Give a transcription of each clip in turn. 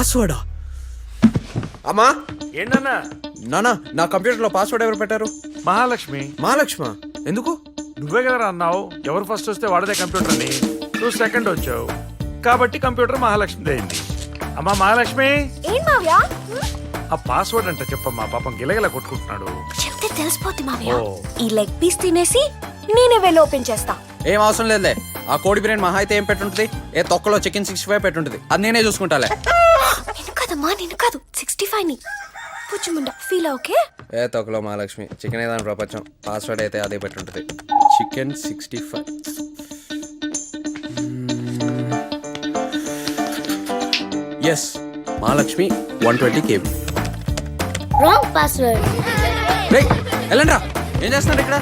పాస్వర్డా? అమ్మా ఏంటన్నా? నానా, నా కంప్యూటర్లో పాస్వర్డ్ ఎవరు పెట్టారు? మహాలక్ష్మి. మహాలక్ష్మ? ఎందుకు? నువ్వే కదా అన్నావు ఎవరు ఫస్ట్ వస్తే వాడదే కంప్యూటర్ అని. నువ్వు సెకండ్ వచ్చావు కాబట్టి కంప్యూటర్ మహాలక్ష్మిది అయింది. అమ్మా మహాలక్ష్మి, ఏం మావయ్య? ఆ పాస్వర్డ్ అంటే చెప్పమ్మా, పాపం గిలగిల కొట్టుకుంటున్నాడు. చెప్తే తెలిసిపోద్ది మావయ్య. ఓ. ఈ లెగ్ పీస్ తినేసి నేనే వెళ్ళి ఓపెన్ చేస్తా. ఏం అవసరం లేదులే. ఆ కోడి బిర్యానీ మహా అయితే ఏం పెట్టుంటది? ఏ తొక్కలో చికెన్ 65 పెట్టుంటది. అది నేనే చూసుకుంటాలే. నేను కాదమ్మా, నేను కాదు, 65 ని. పుచ్చుముండా ఫీల్ ఓకే? ఏ తొక్కలో మహాలక్ష్మి, చికెన్ ఏదాని ప్రపంచం. పాస్వర్డ్ అయితే అదే పెట్టుంటది. Chicken 65. Yes, Mahalakshmi 120 KB. Wrong password. వెళ్ళండ్రా, ఏం చేస్తున్నారు ఇక్కడ?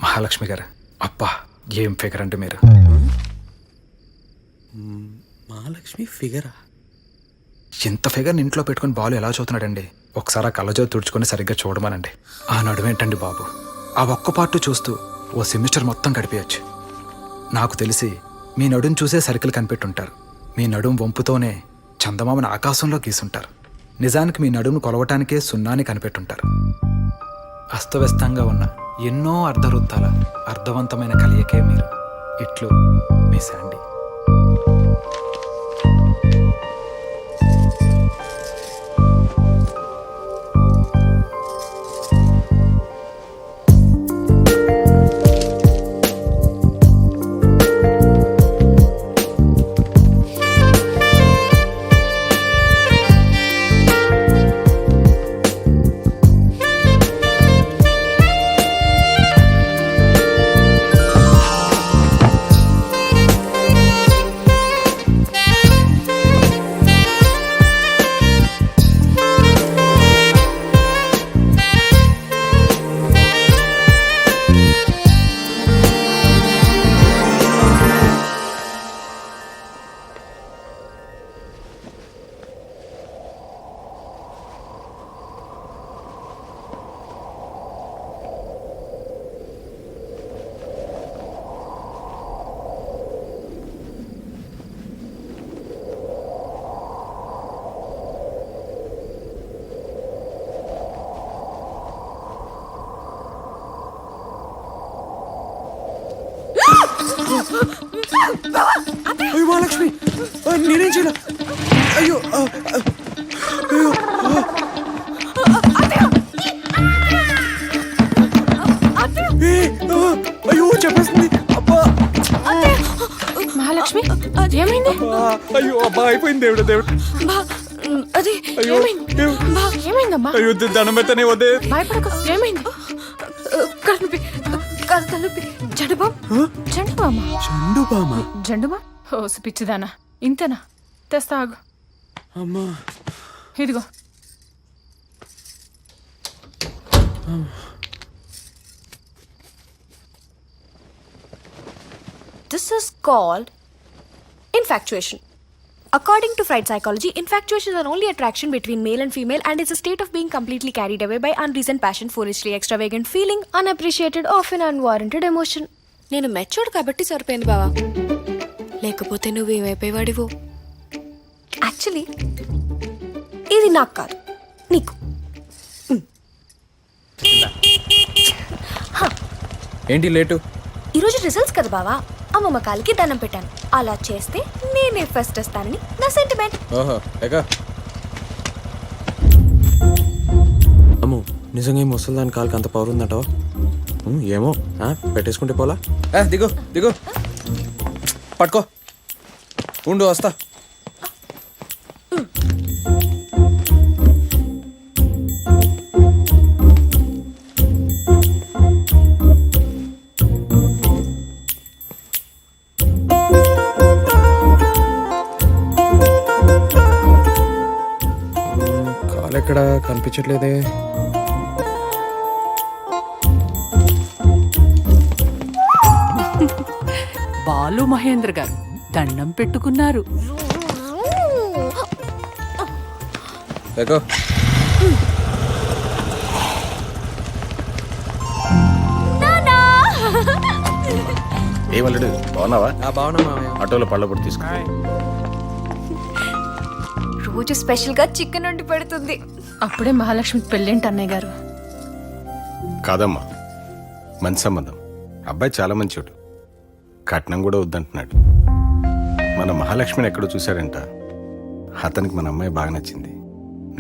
మహాలక్ష్మి గారు, అబ్బా ఏం ఫిగర్ అంటే మీరు. మహాలక్ష్మి ఫిగరా? ఇంత ఫిగర్ని ఇంట్లో పెట్టుకుని బాలు ఎలా చూస్తున్నాడండి? ఒకసారి ఆ కళ్ళజోడు తుడుచుకొని సరిగ్గా చూడమనండి. ఆ నడుమేంటండి బాబు, ఆ ఒక్క పార్టు చూస్తూ ఓ సెమిస్టర్ మొత్తం గడిపేయచ్చు. నాకు తెలిసి మీ నడుం చూసే సర్కిల్ కనిపెట్టుంటారు. మీ నడుం వంపుతోనే చందమామని ఆకాశంలో గీసుంటారు. నిజానికి మీ నడుము కొలవటానికే సున్నాని కనిపెట్టుంటారు. అస్తవ్యస్తంగా ఉన్న ఎన్నో అర్ధవృత్తాల అర్థవంతమైన కలయికే మీరు. ఇట్లు మీ శాండీ. అయ్యో మహాలక్ష్మి, నేనేం చేయలే. అయ్యో అయ్యో అయ్యో చెప్పేస్తుంది. అబ్బా మహాలక్ష్మి ఏమైంది? అయ్యో అబ్బా అయిపోయింది. దేవుడు దేవుడు. అది అయ్యో ఏమైందమ్మా? అయ్యో దండం పెట్టనే వద్దే. భయపడకు. ఏమైంది? కలుపి కలుపి జండుబామ్. జండుబామా? చండుబామా? జండుమా? ఓ పిచ్చిదానా, ఇంతేనా? తెస్తా ఆగు. అమ్మా ఇదిగో. This is called infatuation. According to Freud psychology, infatuation is an only attraction between male and female and is a state of being completely carried away by unreasoned passion, foolishly extravagant feeling, unappreciated, often unwarranted emotion. నేను matured కాబట్టి సరిపోయింది బావా, లేకపోతే నువ్వేమైపోయేవాడివో. Actually ఇది నాకు కాదు, నీకు. ఏంటి లేటు? ఈరోజు రిజల్ట్స్ కదా బావా, అమ్మమ్మ కాలికి దండం పెట్టాను. అలా చేస్తే నేనే ఫస్ట్ వస్తానని నా సెంటిమెంట్. ఓహో ఎగా. అమ్మో నిజంగా ఈ ముసలిదాని కాలుకి అంత పవర్ ఉందంటావా? ఏమో పెట్టేసుకుంటే పోలా. దిగు దిగు, పట్టుకో, ఉండు వస్తా. ఎక్కడ కనిపించట్లేదే. బాలు మహేంద్ర గారు దండం పెట్టుకున్నారు. ఎగో ఏమల్లుడు బాగున్నావా? బాగున్నా మామయ్య. ఆటోలో పళ్ళపొడి తీసుకు. రోజు స్పెషల్ గా చికెన్ వండి పెడుతుంది. అప్పుడే మహాలక్ష్మికి పెళ్ళేంటి అన్నయ్య గారు? కాదమ్మా, మంచి సంబంధం. అబ్బాయి చాలా మంచోడు. కట్నం కూడా వద్దంటున్నాడు. మన మహాలక్ష్మిని ఎక్కడో చూశాడంట. అతనికి మన అమ్మాయి బాగా నచ్చింది.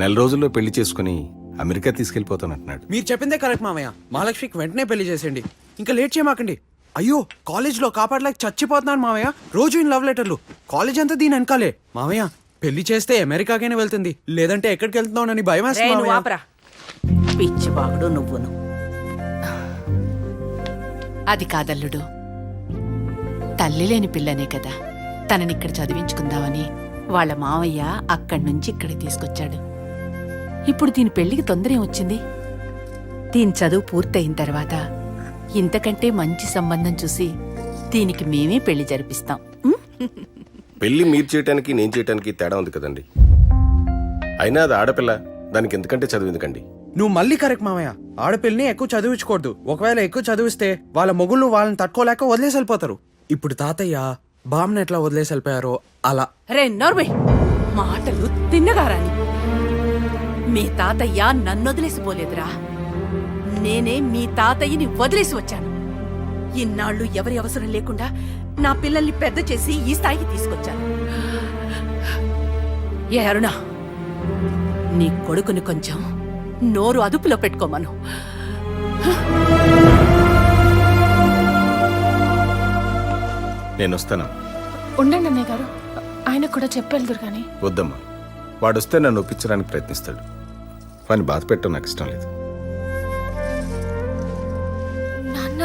4 రోజుల్లో పెళ్లి చేసుకుని అమెరికా తీసుకెళ్లిపోతానంటున్నాడు. మీరు చెప్పిందే కరెక్ట్ మామయ్య. మహాలక్ష్మికి వెంటనే పెళ్లి చేసేయండి. ఇంకా లేట్ చేయమాకండి. అయ్యో, కాలేజ్లో కాపాడలేక చచ్చిపోతున్నాను మామయ్య. రోజు ఇన్ లవ్ లెటర్లు. కాలేజ్ అంతా దీని వెనకాలే మామయ్య. పెళ్లి చేస్తే అమెరికాకైనా వెళ్తుంది, లేదంటే ఎక్కడికి వెళ్తున్నావు భయం వేస్తుంది రేయ్, నువ్వు మామయ్య. ఆపరా. పిచ్చి బాగుడు నువ్వును. అది కాదల్లుడు, తల్లి లేని పిల్లనే కదా, తనని ఇక్కడ చదివించుకుందామని వాళ్ళ మావయ్య అక్కడి నుంచి ఇక్కడికి తీసుకొచ్చాడు. ఇప్పుడు దీని పెళ్లికి తొందర ఏమొచ్చింది? దీని చదువు పూర్తయిన తర్వాత ఇంతకంటే మంచి సంబంధం చూసి దీనికి మేమే పెళ్లి జరిపిస్తాం. పెళ్లి మీరు చేయటానికి నేను చేయటానికి తేడా ఉంది కదండి. అయినా అది ఆడపిల్ల, దానికి ఎందుకంటే చదువు ఎందుకండి? నువ్వు మళ్ళీ కరెక్ట్ మామయ్య. ఆడపిల్లని ఎక్కువ చదివించకూడదు. ఒకవేళ ఎక్కువ చదివిస్తే వాళ్ళ మొగుళ్ళు వాళ్ళని తట్టుకోలేక వదిలేసి వెళ్ళిపోతారు. ఇప్పుడు తాతయ్య బామ్ని ఎట్లా వదిలేసి వెళ్ళిపోయారో అలా. రే నోర్వే, మాటలు తిన్నగారాని. మీ తాతయ్య నన్నొదిలేసిపోలేదురా, నేనే మీ తాతయ్యని వదిలేసి వచ్చాను. ఇన్నాళ్ళు ఎవరి అవసరం లేకుండా నా పిల్లల్ని పెద్ద చేసి ఈ స్థాయికి తీసుకొచ్చాను. ఏ అరుణ, నీ కొడుకుని కొంచెం నోరు అదుపులో పెట్టుకోమను. నేను వస్తాను. ఉండండి అన్నయ్య గారు, ఆయనకు కూడా చెప్పెళ్దురు కానీ. వద్దమ్మా, వాడొస్తే నన్ను ఒప్పించడానికి ప్రయత్నిస్తాడు. వాడిని బాధ పెట్టడం నాకు ఇష్టం లేదు. నాన్న,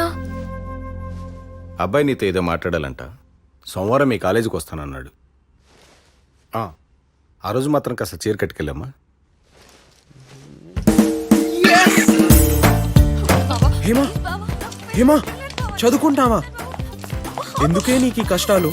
అబ్బాయి నీతో ఏదో మాట్లాడాలంట. సోమవారం మీ కాలేజీకి వస్తానన్నాడు. ఆ రోజు మాత్రం కాస్త చీర కట్టుకెళ్ళమ్మా. హేమా, హేమా, చదువుకుంటావా? ఎందుకే నీకు ఈ కష్టాలు?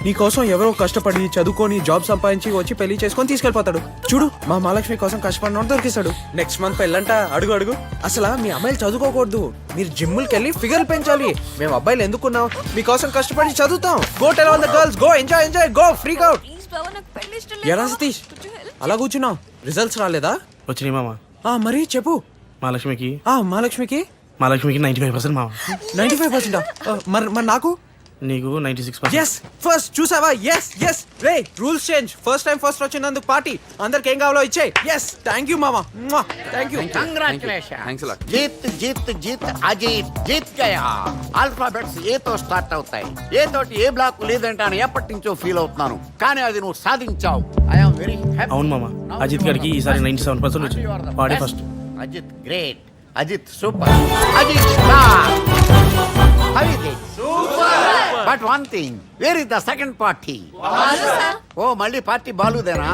నీకోసం ఎవరో కష్టపడి చదువుకొని జాబ్ సంపాదించి వచ్చి పెళ్లి చేసుకొని తీసుకెళ్ళిపోతాడు. చూడు, మా మహాలక్ష్మి కోసం కష్టపడినోడు దొరికిస్తాడు. నెక్స్ట్ మంత్ పెళ్ళంట. అడుగు అడుగు. అసలు మీ అమ్మాయిలు చదువుకోకూడదు, మీరు జిమ్ములకి వెళ్ళి ఫిగర్ పెంచాలి. మేము అబ్బాయిలు ఎందుకున్నాం? మీకోసం కష్టపడి చదువుతాం. Go tell all the girls, go enjoy enjoy, go freak out. ఎరా సతీష్, అలా కూర్చున్నావు? రిజల్ట్స్ రాలేదా? వచ్చినాయి మామ. మరి చెప్పు. మహాలక్ష్మికి మహాలక్ష్మికి 95% మామ. 95%. మరి నాకు? నీకు 96%. ఎస్, ఫస్ట్ చూసావా? Yes yes. రే, rules change. First time first వచ్చినందుకు పార్టీ. అందరికి ఏం కావాలో ఇచ్చేయ్. ఎస్, థ్యాంక్ యూ మామా. Thank you. కంగ్రాచులేషన్. జీత్ జీత్ జీత్ అజీత్ జీత్ గయా. ఆల్ఫాబెట్స్ ఏ తో స్టార్ట్ అవుతాయి. ఏ తోటి ఏ బ్లాక్ లేదంటే అని ఎప్పటి నుంచో ఫీల్ అవుతున్నాను, కానీ అది నువ్వు సాధించావు. I'm very happy. అవును మామ, అజిత్ గారికి ఈసారి 97% వచ్చింది. వాడే first. Ajit great, Ajit super, Ajit star. How is it? But one thing, where is the second party? Oh, మళ్ళీ పార్టీ బాలుదేనా?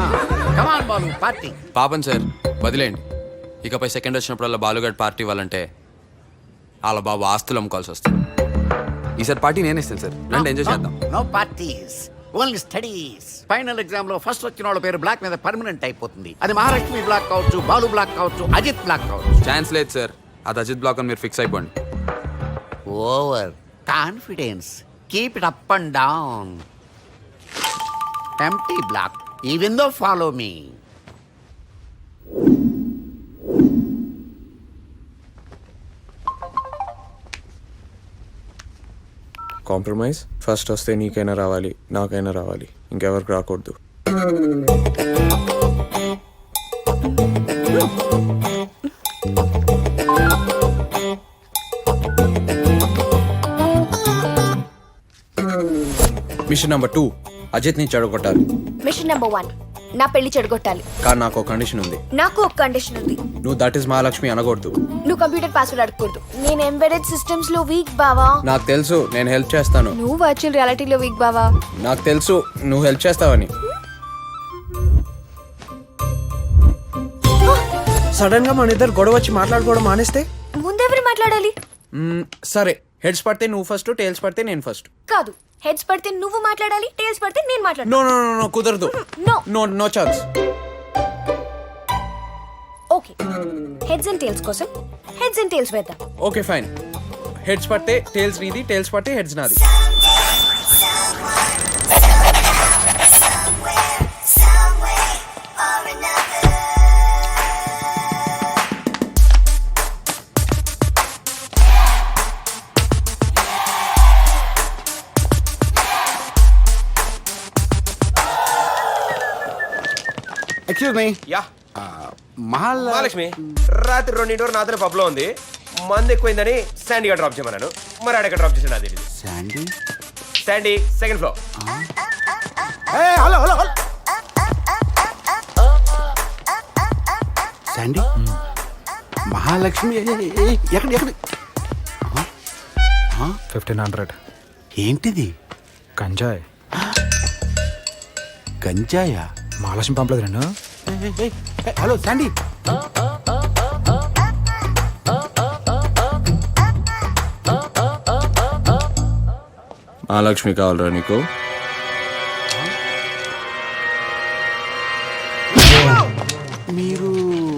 Come on Balu, party. పాపం సార్, వదిలేండి. ఇకపై సెకండ్ వచ్చినప్పుడల్లా బాలుగాడ్ పార్టీ ఇవ్వాలంటే వాళ్ళ బాబు ఆస్తులు అమ్ముకోవాల్సి వస్తుంది. ఈసారి పార్టీ నేనే ఇస్తాను సార్. రండి, ఎంజాయ్ చేద్దాం. No parties, only studies. Final exam లో ఫస్ట్ వచ్చిన వాళ్ళ పేరు బ్లాక్ మీద పర్మనెంట్ అయిపోతుంది. అది మహాలక్ష్మి బ్లాక్ కావచ్చు, బాలు బ్లాక్ కావచ్చు, అజిత్ బ్లాక్ కావచ్చు. ఛాన్స్ లేదు సార్. అది అజిత్ బ్లాక్ అని మీరు ఫిక్స్ అయిపోండి. Over confidence, keep it up and down. Empty block, even though follow me. Compromise. First వస్తే నీకైనా రావాలి, నాకైనా రావాలి, ఇంకెవరికి రాకూడదు. మిషన్ నెంబర్ 2, అజిత్ ని చెడగొట్టాలి. మిషన్ నెంబర్ 1, నా పెళ్లి చెడగొట్టాలి. కానీ నాకు ఒక కండిషన్ ఉంది. నాకు ఒక కండిషన్ ఉంది. నువ్వు దట్ ఈస్ మహాలక్ష్మి అనకూడదు. నువ్వు కంప్యూటర్ పాస్వర్డ్ అడగకూడదు. నేను ఎంబెడెడ్ సిస్టమ్స్ లో వీక్ బావా. నాకు తెలుసు, నేను హెల్ప్ చేస్తాను. నువ్వు వర్చువల్ రియాలిటీలో వీక్ బావా. నాకు తెలుసు, నువ్వు హెల్ప్ చేస్తావని. సడన్ గా మన ఇద్దరు గొడవ వచ్చి మాట్లాడుకోవడం మానేస్తే ముందెవరు మాట్లాడాలి? సరే, హెడ్స్ పడితే నువ్వు ఫస్ట్, టైల్స్ పడితే నేను ఫస్ట్. కాదు, హెడ్స్ పడితే నువ్వు మాట్లాడాలి, టైల్స్ పడితే నేను మాట్లాడాలి. నో నో నో నో కుదరదు. No no no chance. Okay, heads and tails కోసం హెడ్స్ అండ్ టైల్స్ వేద్దాం. Okay fine. హెడ్స్ పడితే టైల్స్ నీది, టైల్స్ పడితే హెడ్స్ నాది. Excuse me. Ya Mahalakshmi Mahalakshmi రాత్రి 2 నాతో పబ్లో ఉంది. మంది ఎక్కువైందని శాండీగా డ్రాప్ చేయమన్నాను. మరి ఆడెక్కడ డ్రాప్ చేసాడు అది. Sandy. Sandy second floor. Hello hello hello Sandy. Mahalakshmi ఎక్కడ ఎక్కడ 1500. ఏంటిది? గంజాయ్. గంజాయా? మహాలక్ష్మి పంపలేదు నేను. Hello Sandy. మహాలక్ష్మి కావాలరా నీకు? మీరు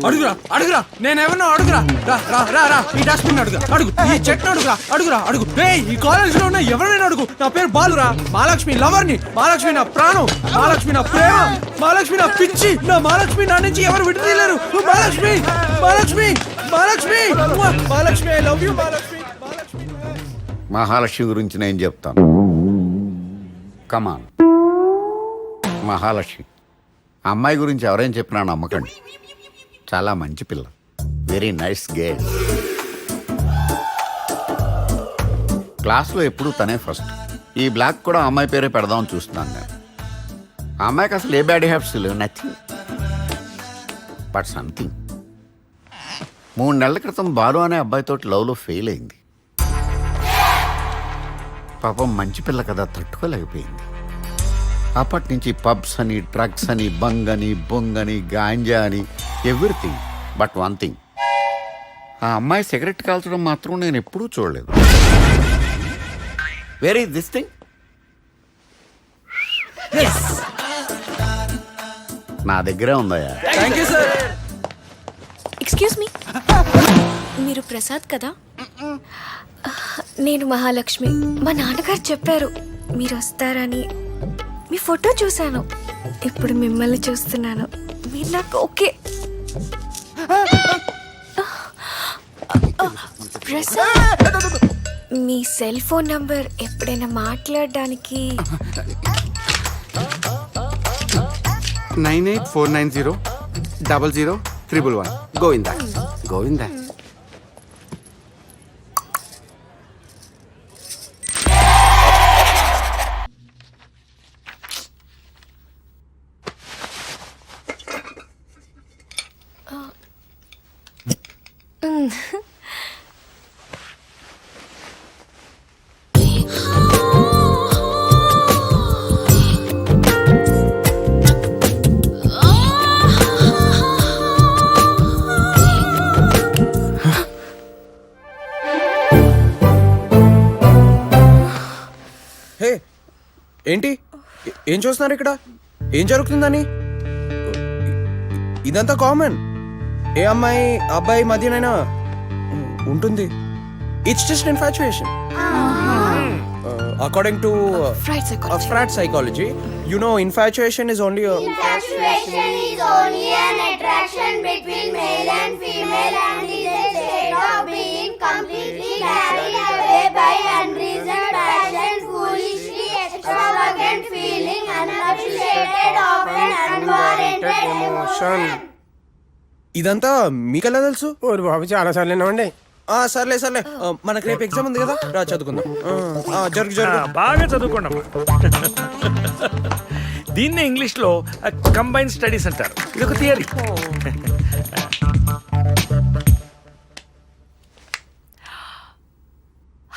అడుగురా అడుగురా, నేనెవరినో అడుగురా. రా రా రా రా, ఈ డస్ట్బిన్ అడుగు, అడుగు ఈ చెట్టు అడుగురా, అడుగురా అడుగు. ఈ కాలేజ్ లో ఉన్న ఎవరైనా అడుగు. నా పేరు బాలురా, మహాలక్ష్మి లవర్ని. మహాలక్ష్మి నా ప్రాణం, మహాలక్ష్మి నా ప్రేమ, మహాలక్ష్మి నా పిచ్చి. నా మహాలక్ష్మి నా నుంచి ఎవరు విడతీయలేరు. Mahalakshmi Mahalakshmi Mahalakshmi Mahalakshmi, I love you Mahalakshmi. Mahalakshmi గురించి నేను చెప్తాను. కమాన్. మహాలక్ష్మి అమ్మాయి గురించి ఎవరైనా చెప్పినా నమ్మకండి. చాలా మంచి పిల్ల, వెరీ నైస్ గర్ల్. క్లాస్లో ఎప్పుడూ తనే ఫస్ట్. ఈ బ్లాక్ కూడా అమ్మాయి పేరే పెడదామని చూస్తున్నాను నేను. ఆ అమ్మాయికి అసలు ఏ బ్యాడ్ హ్యాబిట్స్ లేవు, నథింగ్ బట్ సంథింగ్. 3 నెలల క్రితం బాలు అనే అబ్బాయితో లవ్లో ఫెయిల్ అయింది. పాపం మంచి పిల్ల కదా, తట్టుకోలేకపోయింది. అప్పటి నుంచి పబ్స్ అని, డ్రగ్స్ అని, బంగ్ అని, బొంగ్ అని, గాంజా అని, ఎవ్రీథింగ్ బట్ వన్ థింగ్. ఆ అమ్మాయి సిగరెట్ కాల్చడం మాత్రం నేను ఎప్పుడూ చూడలేదు. Where is this thing? నా దగ్గరే ఉందయ్యా. Thank you sir. Excuse me, మీరు ప్రసాద్ కదా? నేను మహాలక్ష్మి. మా నాన్నగారు చెప్పారు మీరు వస్తారని. మీ ఫోటో చూశాను, ఇప్పుడు మిమ్మల్ని చూస్తున్నాను. మీరు నాకు ఓకే. ప్రసాద్, మీ సెల్ ఫోన్ నంబర్ ఎప్పుడైనా మాట్లాడడానికి? 9849000111. గోవిందా గోవిందా. హే ఏంటి, ఏం చూస్తున్నారు ఇక్కడ? ఏం జరుగుతుందని? ఇదంతా కామన్. ఏ అమ్మాయి అబ్బాయి మధ్యనైనా ఉంటుంది. It's just infatuation. According to Freud psychology, you know infatuation is only an attraction between male and female and is a state of being completely carried away by unreasoned passion, foolishly extravagant feeling, unappreciated, often unwarranted emotion. ఇదంతా మీకెలా తెలుసు? ఓరి బాబు, చాలా సార్లు విన్నామండి. సర్లే సర్లే, మనకు రేపు ఎగ్జామ్ ఉంది కదా, రా చదువుకుందాం. జరుగు జరుగు. బాగా చదువుకోండి. దీన్నే ఇంగ్లీష్ లో కంబైన్ స్టడీస్ అంటారు. ఇది ఒక థియరీ.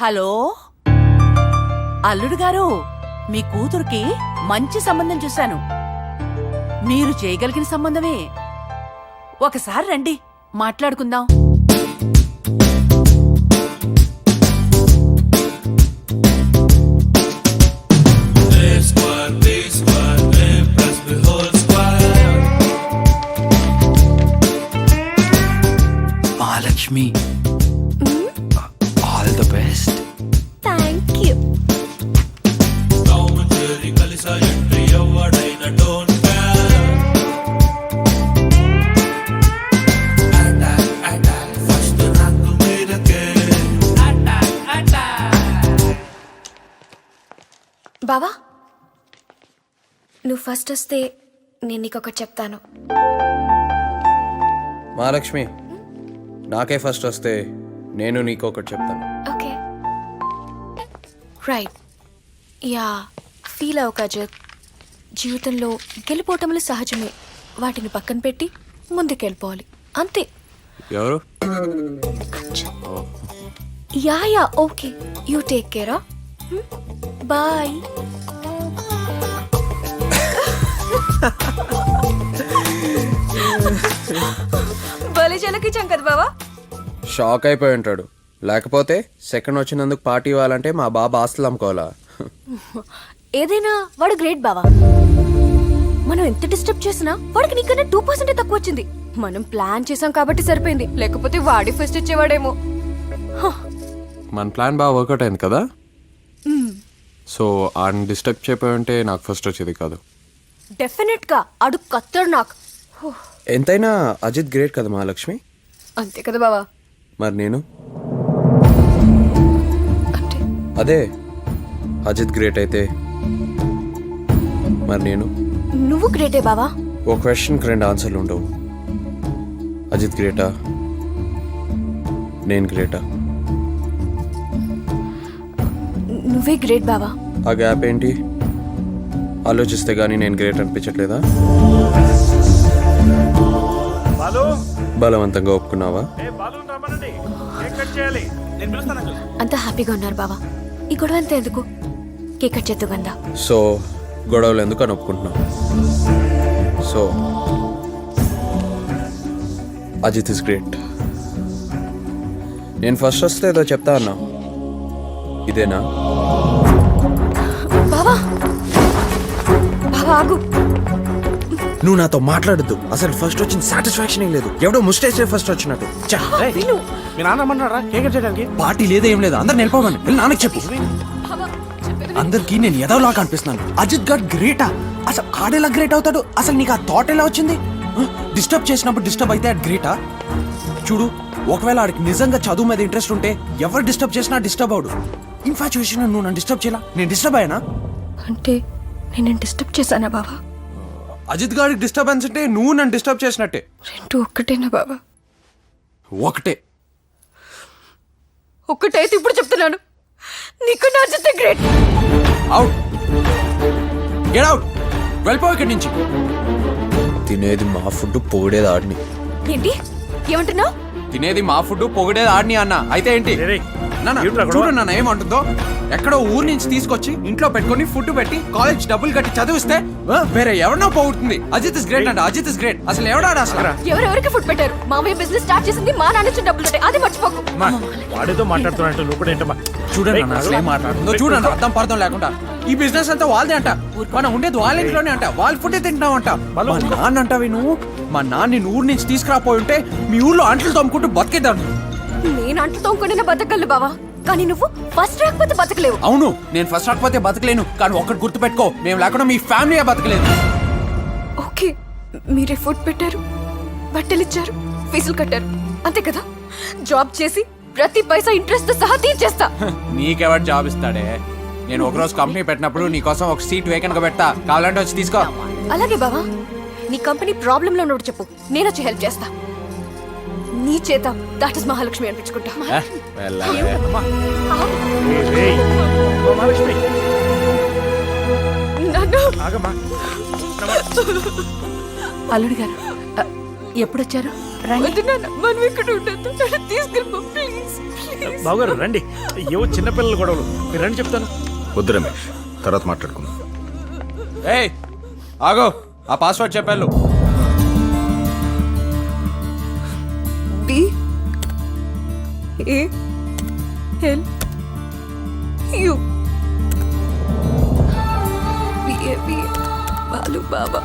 హలో అల్లుడు గారు, మీ కూతురికి మంచి సంబంధం చూశాను. మీరు చేయగలిగిన సంబంధమే. ఒకసారి రండి, మాట్లాడుకుందాం. Mahalakshmi, all the best. Thank you. బావా, నువ్వు ఫస్ట్ వస్తే నేను నీకు ఒకటి చెప్తాను. మహాలక్ష్మి, నాకే ఫస్ట్ వస్తే నేను నీకు ఒకటి చెప్తాను. Okay, right. యా, ఫీల్ అవ్వక అజిత్. జీవితంలో గెలిపోవటములు సహజమే. వాటిని పక్కన పెట్టి ముందుకెళ్ళిపోవాలి, అంతే. ఎవరు? Ya ya, okay. You take care. Bye. భలే చలకిచ్చాం కదా బావా. షాక్ అయిపోయి ఉంటాడు. లేకపోతే సెకండ్ వచ్చినందుకు పార్టీ ఇవ్వాలంటే మా బాబా ఆస్తులు అమ్ముకోవాలా? ఏదైనా వాడు గ్రేట్ బావా. మనం ఎంత డిస్టర్బ్ చేసినా వాడికి నీకన్నా 2% తక్కువ వచ్చింది. మనం ప్లాన్ చేసాం కాబట్టి సరిపోయింది, లేకపోతే వాడి ఫస్ట్ ఇచ్చేవాడేమో. మన ప్లాన్ బాగా వర్కౌట్ అయింది కదా. సో ఆయన డిస్టర్బ్ చేయపోయి ఉంటే నాకు ఫస్ట్ వచ్చేది కాదు. డెఫినెట్ గా అడుగు కత్తాడు నాకు. ఎంతైనా అజిత్ గ్రేట్ కదా మహాలక్ష్మి. అంతే కదా బావా. మరి నేను అంటే అదే అజిత్ గ్రేట్ అయితే మరి నేను నువ్వు గ్రేటే బావా. ఓ క్వశ్చన్కి 2 ఆన్సర్లు ఉండవు. అజిత్ గ్రేటా, నేను గ్రేటా? నువ్వే గ్రేట్ బావా. ఆ గ్యాప్ ఏంటి? ఆలోచిస్తే గానీ నేను గ్రేట్ అనిపించట్లేదా? బాలు, బలవంతంగా ఒప్పుకున్నావా? ఏ బాలు రమ్మనండి, కేక్ కట్ చేయాలి. నేను పిలుస్తాను అంకుల్. అంతా హ్యాపీగా ఉన్నారు బావా. ఈ గొడవ అంతా ఎందుకు? కేక్ కట్ చేద్దు గందా. సో గొడవలు ఎందుకు అని ఒప్పుకుంటున్నావు? So Ajith is great. నేను ఫస్ట్ వస్తే ఏదో చెప్తా అన్నా, ఇదేనా? బావా బావా ఆగు. నువ్వు నాతో మాట్లాడద్దు. అసలు ఫస్ట్ వచ్చిన సాటిస్ఫాక్షన్ ఏం లేదు. ఎవడో ముస్టేసే ఫస్ట్ వచ్చినట్టు. విను. మీ నాన్న రమ్మన్నారా కేక్ కట్ చేయడానికి? పార్టీ లేదా ఏం లేదా, అందరు నిలిపోమని వెళ్ళి నాన్నకి చెప్పు. అందరికి నేను ఎదవలా కనిపిస్తున్నాను. అజిత్ గడ్ గ్రేటా? అసలు ఆడేలా గ్రేట్ అవుతాడు? అసలు నీకు ఆ థాట్ ఎలా వచ్చింది? డిస్టర్బ్ చేసినప్పుడు డిస్టర్బ్ అయితే అది గ్రేటా? చూడు, ఒకవేళ ఆడికి నిజంగా చదువు మీద ఇంట్రెస్ట్ ఉంటే ఎవరు డిస్టర్బ్ చేసినా డిస్టర్బ్ అవడు. ఇన్ఫాచ్యుయేషన్ నువ్వు నన్ను డిస్టర్బ్ చేయాలా? నేను డిస్టర్బ్ అయ్యానా? అంటే నేను డిస్టర్బ్ చేశానా బావా? అజిత్ గారికి డిస్టర్బెన్స్ అంటే నువ్వు నన్ను డిస్టర్బ్ చేసినట్టే. రెండు ఒక్కటేనా బావా? ఒకటే. ఒక్కటైతే ఇప్పుడు చెప్తున్నాను, నీకు నా Ajith great. Out, get out, వెళ్ళిపో ఇక్కడి నుంచి. తినేది మా ఫుడ్, పొగిడేది ఆడిని. ఏంటి ఏమంటున్నావు? తినేది మా ఫుడ్, పొగిడేది ఆడిని అన్న. అయితే ఏంటి? చూడు నాన్న ఏమంటుందో. ఎక్కడో ఊరు నుంచి తీసుకొచ్చి ఇంట్లో పెట్టుకొని ఫుడ్ పెట్టి కాలేజ్ డబ్బులు కట్టి చదివిస్తే వేరే ఎవరినో పోగొడుతుంది. అజిత్ ఇస్ గ్రేట్ అంట. Ajith is great. అసలు ఎవడాడు అసలు? ఎవరెవరికి ఫుడ్ పెట్టారు? మామయ్య బిజినెస్ స్టార్ట్ చేసింది మా నాన్న నుంచి డబ్బులు ఉంటాయి, అది మర్చిపోకు. వాడితో మాట్లాడుతున్నట్టు నువ్వు కూడా ఏంటమ్మా? చూడండి అసలు ఏం మాట్లాడుతుందో చూడండి. అర్థం పర్థం లేకుండా. ఈ బిజినెస్ అంతా వాళ్ళదే అంట. మనం ఉండేది వాళ్ళ ఇంట్లోనే అంట. వాళ్ళ ఫుడ్ తింటాం అంట. మా నాన్న అంటావి నువ్వు. మా నాన్న ఊరు నుంచి తీసుకురాపోయి ఉంటే మీ ఊర్లో అంట్లు తోముకుంటూ బతికేదాన్ని. నేను అంట్లు తోముకుంటే బతకగలను బావా, కానీ నువ్వు ఫస్ట్ రాకపోతే బతకలేవు. అవును, నేను ఫస్ట్ రాకపోతే బతకలేను. కానీ ఒక్కటి గుర్తుపెట్టుకో, మేము లేకుండా మీ ఫ్యామిలీ బతకలేదు. ఓకే, మీరే ఫుడ్ పెట్టారు, బట్టలు ఇచ్చారు, ఫీజులు కట్టారు, అంతే కదా? జాబ్ చేసి ప్రతి పైసా ఇంట్రెస్ట్ తో సహా తీర్చేస్తా. నీకెవరు జాబ్ ఇస్తాడే? నేను ఒకరోజు కంపెనీ పెట్టినప్పుడు నీకోసం ఒక సీట్ వేకెంట్ గా పెడతా. కావాలంటే వచ్చి తీసుకో. అలాగే బావా, నీ కంపెనీ ప్రాబ్లం లో ఉన్నప్పుడు చెప్పు, నేను వచ్చి హెల్ప్ చేస్తా. నీ చేత దాట్ ఇస్ మహాలక్ష్మి అనిపించుకుంటా. అల్లుడు గారు ఎప్పుడొచ్చారు? బావగారు రండి. ఏవో చిన్నపిల్లల గొడవలు, మీరు రండి చెప్తాను. వద్దు రమేష్, తర్వాత మాట్లాడుకుందాం. ఏయ్ ఆగో, ఆ పాస్వర్డ్ చెప్పాను. B A L U B A Balu Baba.